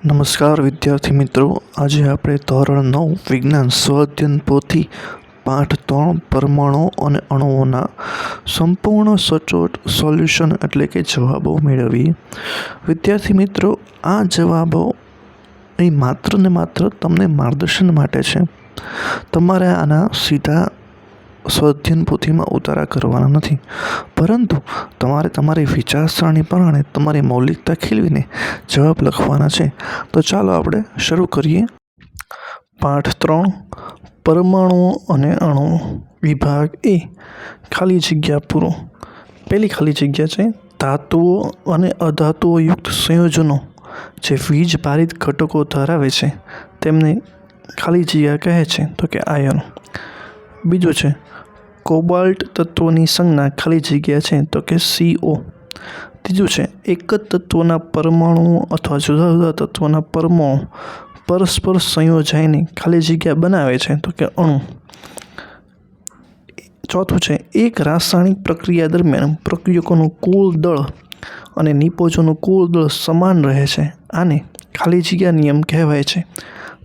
નમસ્કાર વિદ્યાર્થી મિત્રો, આજે આપણે ધોરણ 9 વિજ્ઞાન સ્વઅધ્યયન પોથી પાઠ 3 પરમાણુ અને અણુઓના સંપૂર્ણ સચોટ સોલ્યુશન એટલે કે જવાબો મેળવીએ. વિદ્યાર્થી મિત્રો, આ જવાબો એ માત્ર ને માત્ર તમને માર્ગદર્શન માટે છે. તમારે આના સીધા સ્વઅધ્યયન પોથીમાં ઉતારા કરવાના નથી, પરંતુ તમારે તમારી વિચારસરણી પ્રમાણે તમારી મૌલિકતા ખીલવીને જવાબ લખવાના છે. તો ચાલો આપણે શરૂ કરીએ. પાઠ 3 પરમાણુઓ અને અણુઓ, વિભાગ એ, ખાલી જગ્યા પૂરો. પહેલી ખાલી જગ્યા છે ધાતુઓ અને અધાતુઓ યુક્ત સંયોજનો જે વીજ ભારિત ઘટકો ધરાવે છે તેમને ખાલી જગ્યા કહે છે તો કે આયનો. બીજું છે કોબાલ્ટ તત્વની સંજ્ઞા ખાલી જગ્યા છે તો કે CO. ત્રીજું છે એક જ તત્વના પરમાણુઓ અથવા જુદા જુદા તત્વના પરમાણુ પરસ્પર સંયોજાઈને ખાલી જગ્યા બનાવે છે તો કે અણુ. ચોથું છે એક રાસાયણિક પ્રક્રિયા દરમિયાન પ્રક્રિયકોનું કુલ દળ અને નિપજોનું કુલ દળ સમાન રહે છે. આને ખાલી જગ્યા નિયમ કહેવાય છે,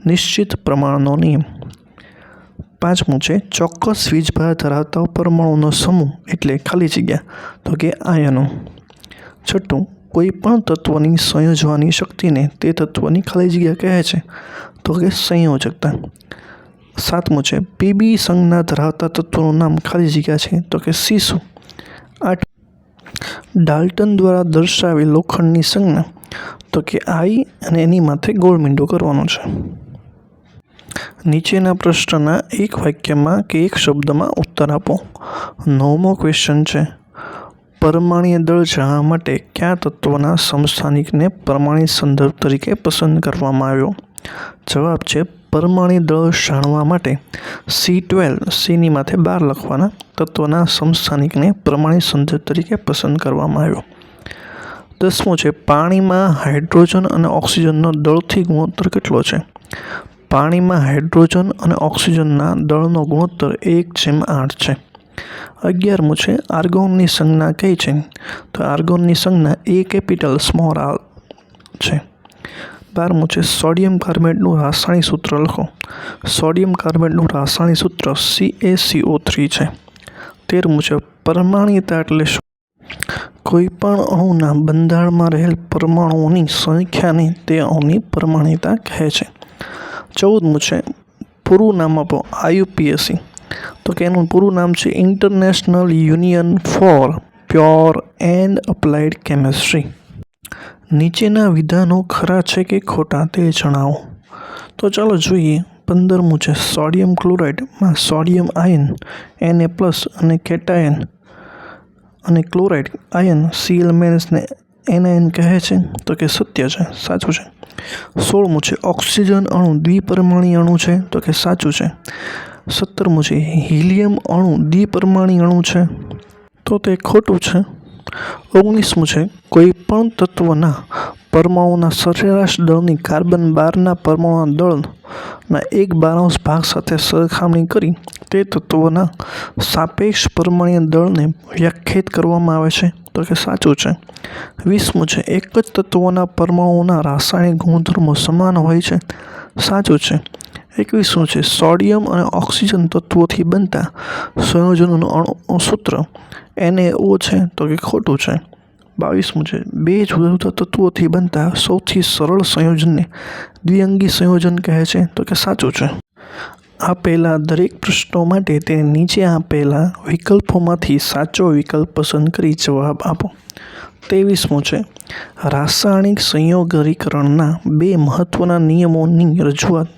નિશ્ચિત પ્રમાણનો નિયમ. પાંચમું છે ચોક્કસ વીજભાર ધરાવતા પરમાણુનો સમૂહ એટલે ખાલી જગ્યા તો કે આયનો. છઠ્ઠું કોઈ પણ તત્વની સંયોજવાની શક્તિને તે તત્વની ખાલી જગ્યા કહે છે તો કે સંયોજકતા. સાતમું છે Pb સંજ્ઞા ધરાવતા તત્વનું નામ ખાલી જગ્યા છે તો કે સીસુ. ડાલ્ટન દ્વારા દર્શાવેલ લોખંડની સંજ્ઞા તો કે I અને એની માથે ગોળ મીંડો કરવાનો છે. નીચેના પ્રશ્નના એક વાક્યમાં કે એક શબ્દમાં ઉત્તર આપો. 9મો ક્વેશ્ચન છે પરમાણ્વીય દળ જાણવા માટે કયા તત્વના સમસ્થાનિકને પરમાણ્વીય સંદર્ભ તરીકે પસંદ કરવામાં આવ્યો? જવાબ છે પરમાણ્વીય દળ જાણવા માટે C12 Cની માથે 12 લખવાના તત્વના સમસ્થાનિકને પરમાણ્વીય સંદર્ભ તરીકે પસંદ કરવામાં આવ્યો. 10મું છે પાણીમાં હાઇડ્રોજન અને ઓક્સિજનનો દળથી ગુણોત્તર કેટલો છે? પાણીમાં હાઇડ્રોજન અને ઓક્સિજનના દળનો ગુણોત્તર 1:8 છે. 11મું છે આર્ગોનની સંજ્ઞા કઈ છે? તો આર્ગોનની સંજ્ઞા A કેપિટલ સ્મોલ r છે. 12મું છે સોડિયમ કાર્બેટનું રાસાયણિક સૂત્ર લખો. સોડિયમ કાર્બેટનું રાસાયણિક સૂત્ર CaCO3 છે. 13મું છે પરમાણ્વીયતા એટલે શું? કોઈ પણ અણુના બંધારણમાં રહેલ પરમાણુઓની સંખ્યાને તે અણુની પરમાણ્વીયતા કહે છે. 14મું છે પૂરું નામ આપો IUPAC. તો કે એનું પૂરું નામ છે international union for pure and applied chemistry. નીચેના વિધાનો ખરા છે કે ખોટા તે જણાવો. તો ચાલો જોઈએ. 15મું છે સોડિયમ ક્લોરાઇડમાં સોડિયમ આયન Na+ અને કેટાયન અને ક્લોરાઇડ આયન Cl- ને NaN કહે છે તો કે સત્ય છે, સાચું છે. 16મું છે ઓક્સિજન અણુ દ્વિપરમાણીય અણુ છે તો કે સાચું છે. 17મું છે હિલિયમ અણુ દ્વિપરમાણીય અણુ છે તો તે ખોટું છે. 19મું છે કોઈ પણ તત્વના પરમાણુના સરેરાશ દળની કાર્બન 12ના પરમાણુના દળના 1/12 ભાગ સાથે સરખામણી કરી તે તત્વના સાપેક્ષ પરમાણ્વીય દળને વ્યાખ્યાયિત કરવામાં આવે છે તો કે સાચું છે. 20મું છે એક જ તત્વના પરમાણુઓના રાસાયણિક ગુણધર્મો સમાન હોય છે, સાચું છે. 21મું છે સોડિયમ અને ઓક્સિજન તત્વોથી બનતા સંયોજનોનું અણુ સૂત્ર NaO છે તો કે ખોટું છે. 22મું છે બે જુદા જુદા તત્વોથી બનતા સૌથી સરળ સંયોજનને દ્વિઅંગી સંયોજન કહે છે તો કે સાચું છે. આપેલા દરેક પ્રશ્નો માટે તેને નીચે આપેલા વિકલ્પોમાંથી સાચો વિકલ્પ પસંદ કરી જવાબ આપો. 23મું છે રાસાયણિક સંયોગીકરણના બે મહત્વના નિયમોની રજૂઆત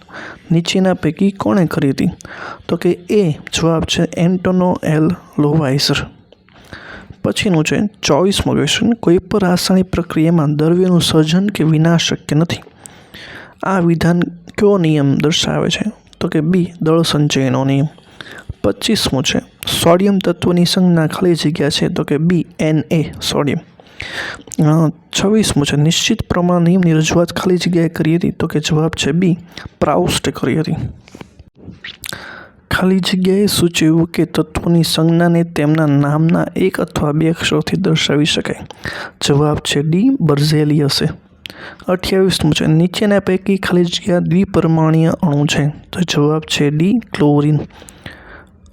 નીચેના પૈકી કોણે કરી હતી? તો કે A જવાબ છે એન્ટોનો L લોવાઇઝર. પછીનું છે 24મો ક્વેશ્ચન કોઈ પણ રાસાયણિક પ્રક્રિયામાં દ્રવ્યનું સર્જન કે વિનાશ શક્ય નથી. આ વિધાન કયો નિયમ દર્શાવે છે? તો કે B દળ સંચયનો નિયમ. 25મું છે સોડિયમ તત્વની સંજ્ઞા ખાલી જગ્યા છે તો કે B Na સોડિયમ. 26મું છે નિશ્ચિત પ્રમાણ નિયમની રજૂઆત ખાલી જગ્યાએ કરી હતી તો કે જવાબ છે B પ્રાઉસ્ટે કરી હતી. ખાલી જગ્યાએ સૂચવ્યું કે તત્વોની સંજ્ઞાને તેમના નામના એક અથવા બે અક્ષરોથી દર્શાવી શકાય. જવાબ છે D બર્ઝેલિયસે. 28મું છે નીચેના પૈકી ખાલી જગ્યા દ્વિપરમાણીય અણુ છે, તો જવાબ છે ડી ક્લોરીન.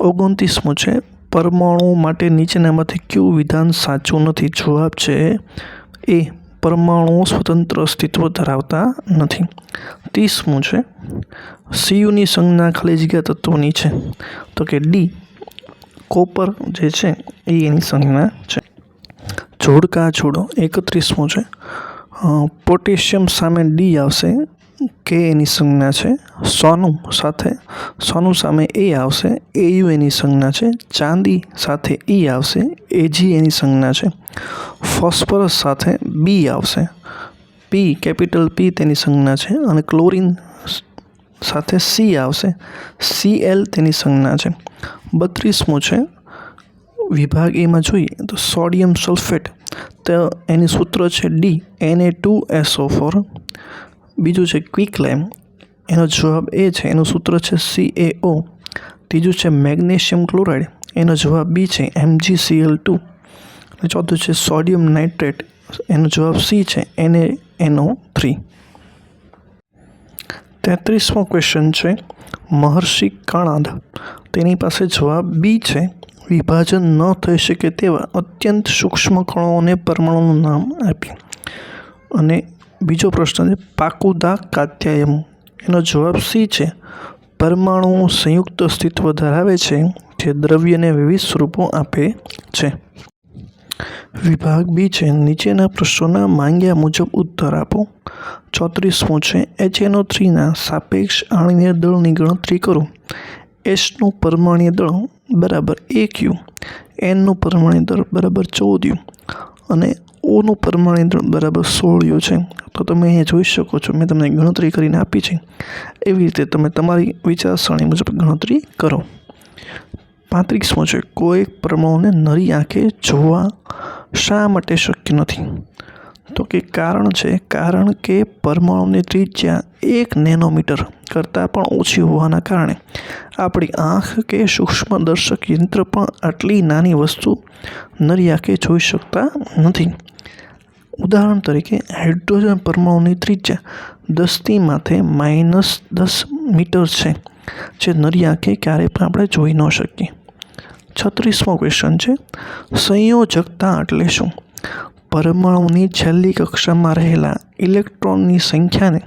29મું છે પરમાણુ માટે નીચેનામાંથી કયું વિધાન સાચું નથી? જવાબ છે એ પરમાણુઓ સ્વતંત્ર અસ્તિત્વ ધરાવતા નથી. 30મું છે સીયુની સંજ્ઞા ખાલી જગ્યા તત્વની છે, તો કે ડી કોપર જે છે એ એની સંજ્ઞા છે. જોડકા જોડો. 31મું છે પોટેશિયમ સામે ડી આવશે, કે એની સંજ્ઞા છે. સોનું સામે એ આવશે, એયુ એની સંજ્ઞા છે. ચાંદી સાથે ઈ આવશે, એજી એની સંજ્ઞા છે. ફોસ્ફરસ સાથે બી આવશે, પી કેપિટલ પી તેની સંજ્ઞા છે. અને ક્લોરીન સાથે સી આવશે, સીએલ તેની સંજ્ઞા છે. 32મું છે વિભાગ એમાં જોઈએ તો સોડિયમ સલ્ફેટ, તો એની સૂત્ર છે ડી Na2SO4. બીજું છે ક્વિકલાઇમ, એનો જવાબ એ છે, એનું સૂત્ર છે CaO. ત્રીજું છે મેગ્નેશિયમ ક્લોરાઇડ, એનો જવાબ બી છે MgCl2. અને ચોથું છે સોડિયમ નાઇટ્રેટ, એનો જવાબ સી છે NaNO3. 33મો ક્વેશ્ચન છે મહર્ષિ કણાદ, તેની પાસે જવાબ બી છે વિભાજન ન થઈ શકે તેવા અત્યંત સૂક્ષ્મ કણોને પરમાણુનું નામ આપ્યું. અને બીજો પ્રશ્ન છે પાકુદા કાત્યાયન, એનો જવાબ સી છે પરમાણુ સંયુક્ત અસ્તિત્વ ધરાવે છે જે દ્રવ્યને વિવિધ સ્વરૂપો આપે છે. વિભાગ બી છે નીચેના પ્રશ્નોના માંગ્યા મુજબ ઉત્તર આપો. 34મું છે HNO3ના સાપેક્ષ આણ્વીય દળની ગણતરી કરો. Hનું પરમાણ્વીય દળ બરાબર 1U, Nનું પરમાણ્વીય દળ બરાબર 14U અને ઓનું પરમાણ્વીય દળ બરાબર 16U છે. તો તમે અહીંયા જોઈ શકો છો, મેં તમને ગણતરી કરીને આપી છે, એવી રીતે તમે તમારી વિચારસરણી મુજબ ગણતરી કરો. 35મું છે કોઈ પરમાણુને નરી આંખે જોવા શા માટે શક્ય નથી? તો કે કારણ કે પરમાણુની ત્રિજ્યા 1 નેનોમીટર કરતાં પણ ઓછી હોવાના કારણે આપણી આંખ કે સૂક્ષ્મદર્શક યંત્ર પણ આટલી નાની વસ્તુ નરી આંખે જોઈ શકતા નથી. ઉદાહરણ તરીકે હાઇડ્રોજન પરમાણુની ત્રિજ્યા 10⁻⁻10 મીટર છે, જે નરી આંખે ક્યારેય પણ આપણે જોઈ ન શકીએ. 36મો ક્વેશ્ચન છે સંયોજકતા એટલે શું? પરમાણુની છેલ્લી કક્ષામાં રહેલા ઇલેક્ટ્રોનની સંખ્યાને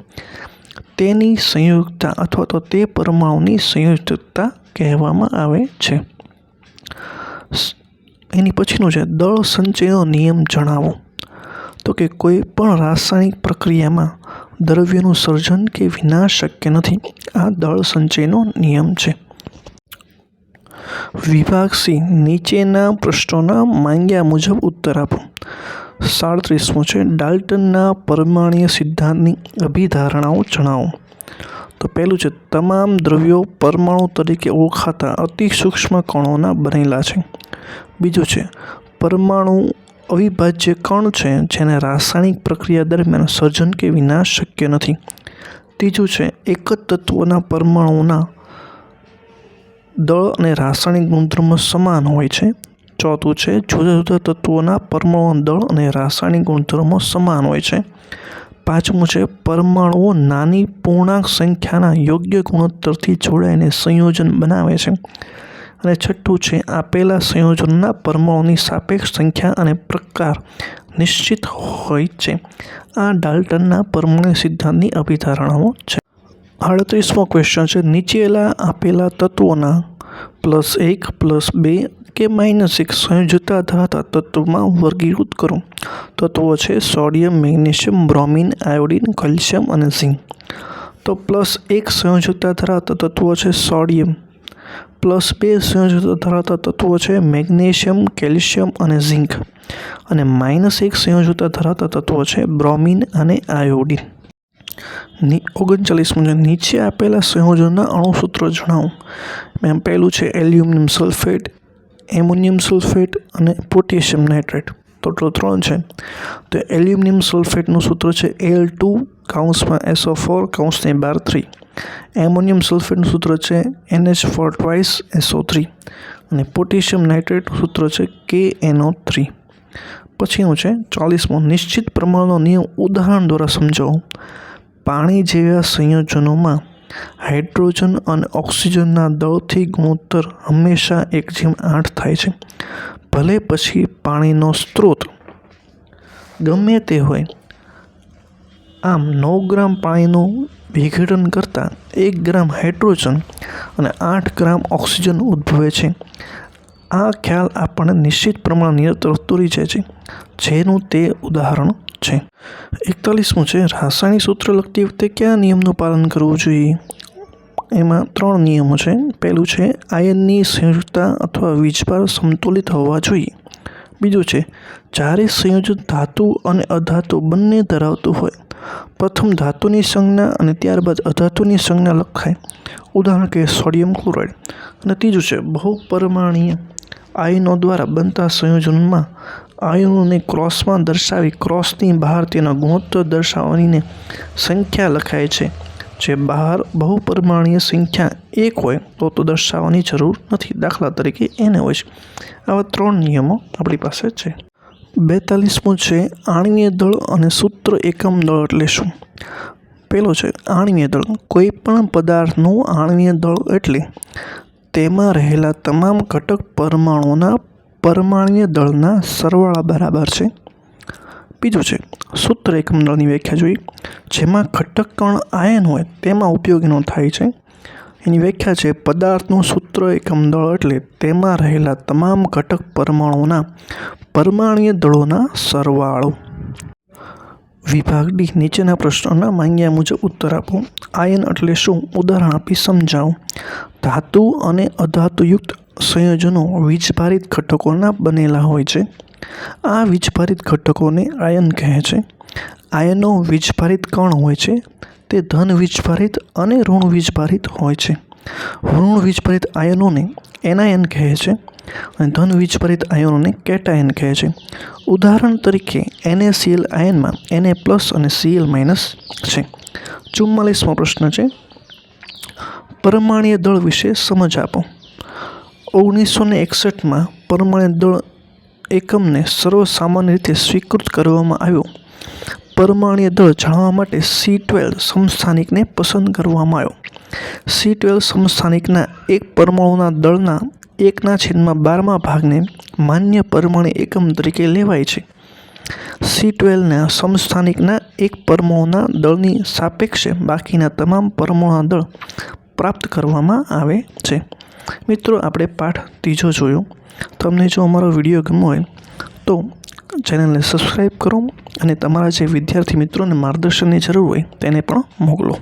તેની સંયોજકતા અથવા તો તે પરમાણુની સંયોજકતા કહેવામાં આવે છે. એની પછીનું છે દળ સંચયનો નિયમ જણાવો. તો કે કોઈ પણ રાસાયણિક પ્રક્રિયામાં દ્રવ્યનું સર્જન કે વિનાશ શક્ય નથી. આ દળ સંચયનો નિયમ છે. વિભાગ સી નીચેના પ્રશ્નોના માંગ્યા મુજબ ઉત્તર આપો. 37મું છે ડાલ્ટનના પરમાણ્વીય સિદ્ધાંતની અભિધારણાઓ જણાવો. તો પહેલું છે તમામ દ્રવ્યો પરમાણુ તરીકે ઓળખાતા અતિ સૂક્ષ્મ કણોના બનેલા છે. બીજું છે પરમાણુ અવિભાજ્ય કણ છે જેને રાસાયણિક પ્રક્રિયા દરમિયાન સર્જન કે વિનાશ શક્ય નથી. ત્રીજું છે એક જ તત્વના પરમાણુના દળ અને રાસાયણિક ગુણધર્મો સમાન હોય છે. ચોથું છે જુદા જુદા તત્વોના પરમાણુ દળ અને રાસાયણિક ગુણધર્મો સમાન હોય છે. પાંચમું છે પરમાણુઓ નાની પૂર્ણાંક સંખ્યાના યોગ્ય ગુણોત્તરથી જોડાઈને સંયોજન બનાવે છે. અને છઠ્ઠું છે આપેલા સંયોજનોના પરમાણુની સાપેક્ષ સંખ્યા અને પ્રકાર નિશ્ચિત હોય છે. આ ડાલ્ટનના પરમાણુ સિદ્ધાંતની અભિધારણાઓ છે. 38મો ક્વેશ્ચન છે નીચેલા આપેલા તત્વોના +1, +2 કે -1 સંયોજકતા ધરાવતા તત્વોમાં વર્ગીકૃત કરો. તત્વો છે sodium, magnesium, bromine, iodine, calcium અને ઝિંક. તો +1 સંયોજકતા ધરાવતા તત્વો છે સોડિયમ, +2 સંયોજકતા ધરાવતા તત્વો છે મેગ્નેશિયમ, કેલ્શિયમ અને ઝિંક, અને -1 સંયોજકતા ધરાવતા તત્વો છે બ્રોમિન અને આયોડિન. 39મું છે નીચે આપેલા સંયોજનોના અણુસૂત્રો જણાવો. પહેલું છે એલ્યુમિનિયમ સલ્ફેટ, એમોનિયમ સલ્ફેટ અને પોટેશિયમ નાઇટ્રેટ. ટોટલ 3 છે. તો એલ્યુમિનિયમ સલ્ફેટનું સૂત્ર છે Al2SO4(3). એમોનિયમ સલ્ફેટનું સૂત્ર છે NH4 2SO3 અને પોટેશિયમ નાઇટ્રેટનું સૂત્ર છે KNO3. પછીનું છે 40મો, નિશ્ચિત પ્રમાણનો નિયમ ઉદાહરણ દ્વારા સમજાવો. પાણી જેવા સંયોજનોમાં હાઇડ્રોજન અને ઓક્સિજનના દળથી ગુણોત્તર હંમેશા 1:8 થાય છે. ભલે પછી પાણીનો સ્ત્રોત ગમે તે હોય. આમ 9 ગ્રામ પાણીનું વિઘટન કરતાં 1 ગ્રામ હાઇડ્રોજન અને 8 ગ્રામ ઓક્સિજન ઉદ્ભવે છે. આ ખ્યાલ આપણને નિશ્ચિત પ્રમાણ નિયમ તરફ દોરી જાય છે, જેનું તે ઉદાહરણ છે. 41મું છે, રાસાયણિક સૂત્ર લખતી વખતે કયા નિયમનું પાલન કરવું જોઈએ? એમાં 3 નિયમો છે. પહેલું છે આયનની સંયોજકતા અથવા વીજભાર સમતુલિત હોવા જોઈએ. બીજું છે જ્યારે સંયોજન ધાતુ અને અધાતુ બંને ધરાવતું હોય, પ્રથમ ધાતુની સંજ્ઞા અને ત્યારબાદ અધાતુની સંજ્ઞા લખાય, ઉદાહરણ કે સોડિયમ ક્લોરાઇડ. અને ત્રીજું છે બહુપરમાણીય આયનો દ્વારા બનતા સંયોજનમાં આયનોને ક્રોસમાં દર્શાવી ક્રોસની બહાર તેના ગુણોત્તર દર્શાવવાની સંખ્યા લખાય છે. જે બહાર બહુપરમાણીય સંખ્યા 1 હોય તો દર્શાવવાની જરૂર નથી. દાખલા તરીકે એને હોય છે. આવા 3 નિયમો આપણી પાસે છે. 42મું છે આણ્વીય દળ અને સૂત્ર એકમ દળ એટલે શું? પેલો છે આણ્વીય દળ. કોઈ પણ પદાર્થનું આણ્વીય દળ એટલે તેમાં રહેલા તમામ ઘટક પરમાણુઓના પરમાણ્વીય દળના સરવાળા બરાબર છે. બીજું છે સૂત્ર એકમ દળની વ્યાખ્યા જોઈ, જેમાં ઘટક કણ આયન હોય તેમાં ઉપયોગીનો થાય છે. એની વ્યાખ્યા છે પદાર્થનું સૂત્ર એકમ દળ એટલે તેમાં રહેલા તમામ ઘટક પરમાણુઓના પરમાણ્વીય દળોના સરવાળો. વિભાગ ડી, નીચેના પ્રશ્નોના માંગ્યા મુજબ ઉત્તર આપો. આયન એટલે શું? ઉદાહરણ આપી સમજાવો. ધાતુ અને અધાતુયુક્ત સંયોજનો વીજભારિત ઘટકોના બનેલા હોય છે. આ વીજભારિત ઘટકોને આયન કહે છે. આયનો વીજભારિત કણ હોય છે. તે ધન વીજભારિત અને ઋણ વીજભારિત હોય છે. ઋણ વીજભારિત આયનોને એનાયન કહે છે અને ધન વીજભારિત આયનોને કેટાયન કહે છે. ઉદાહરણ તરીકે NaCl આયનમાં Na+ અને Cl- છે. 44મો પ્રશ્ન છે પરમાણ્વીય દળ વિશે સમજ આપો. 1961માં પરમાણ્વીય દળ એકમને સર્વસામાન્ય રીતે સ્વીકૃત કરવામાં આવ્યો. પરમાણ્વીય દળ જાણવા માટે C12 સમસ્થાનિકને પસંદ કરવામાં આવ્યો. C12 સમસ્થાનિકના એક પરમાણુના દળના 1/12 ભાગને માન્ય પરમાણ્વીય એકમ તરીકે લેવાય છે. C12ના સમસ્થાનિકના એક પરમાણુના દળની સાપેક્ષે બાકીના તમામ પરમાણુના દળ પ્રાપ્ત કરવામાં આવે છે. મિત્રો, આપણે પાઠ 3 જોયો. તમને જો અમારો વિડીયો ગમ્યો હોય તો ચેનલને સબસ્ક્રાઈબ કરો અને તમારા જે વિદ્યાર્થી મિત્રોને માર્ગદર્શનની જરૂર હોય તેને પણ મોકલો.